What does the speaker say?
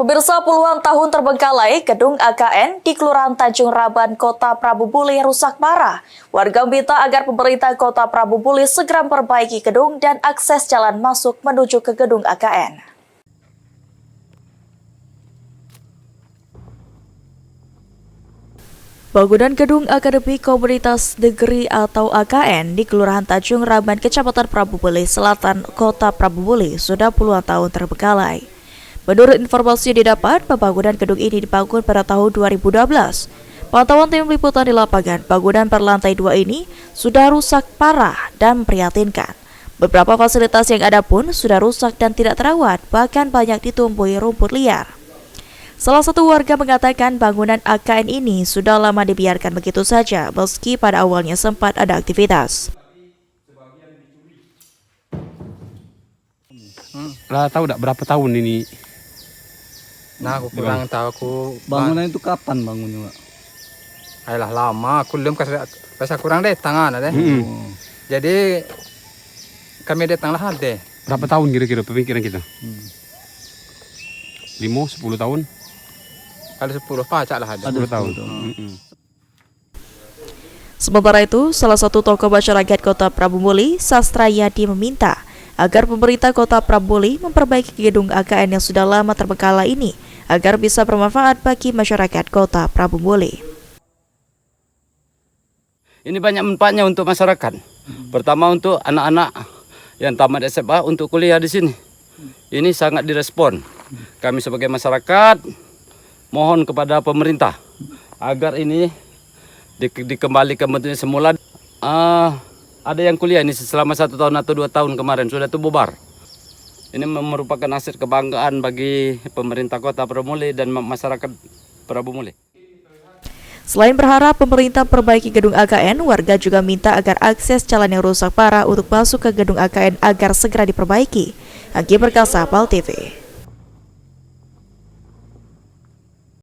Pemirsa, puluhan tahun terbengkalai, gedung AKN di Kelurahan Tanjung Raban, Kota Prabu Muli rusak parah. Warga meminta agar pemerintah Kota Prabu Muli segera memperbaiki gedung dan akses jalan masuk menuju ke gedung AKN. Bangunan gedung Akademi Komunitas Negeri atau AKN di Kelurahan Tanjung Raban, Kecamatan Prabu Muli Selatan, Kota Prabu Muli sudah puluhan tahun terbengkalai. Menurut informasi yang didapat, pembangunan gedung ini dibangun pada tahun 2012. Pantauan tim liputan di lapangan, bangunan berlantai 2 ini sudah rusak parah dan memprihatinkan. Beberapa fasilitas yang ada pun sudah rusak dan tidak terawat, bahkan banyak ditumbuhi rumput liar. Salah satu warga mengatakan bangunan AKN ini sudah lama dibiarkan begitu saja, meski pada awalnya sempat ada aktivitas. Lah tahu tak berapa tahun ini? Nah, aku kurang tahu aku bangunan itu kapan bangunnya, Pak? Ayolah lama, aku belum kasih kurang deh tangan ada. Jadi kami datanglah deh. Berapa tahun kira-kira pemikiran kita? 5-10 tahun? Kalau 10 pacak lah ada. 10 tahun. Sementara itu, salah satu tokoh masyarakat Kota Prabu Muli, Sastra Yadi, meminta agar pemerintah Kota Prabu Muli memperbaiki gedung AKN yang sudah lama terbengkalai ini agar bisa bermanfaat bagi masyarakat Kota Prabu Muli. Ini banyak manfaatnya untuk masyarakat. Pertama untuk anak-anak yang tamat SMA untuk kuliah di sini. Ini sangat direspon. Kami sebagai masyarakat mohon kepada pemerintah agar ini dikembalikan bentuknya semula. Ada yang kuliah ini selama 1 tahun atau 2 tahun kemarin sudah itu bubar. Ini merupakan aset kebanggaan bagi pemerintah Kota Prabu Muli dan masyarakat Prabu Muli. Selain berharap pemerintah perbaiki gedung AKN, warga juga minta agar akses jalan yang rusak parah untuk masuk ke gedung AKN agar segera diperbaiki. Anggi Perkasa, PAL TV.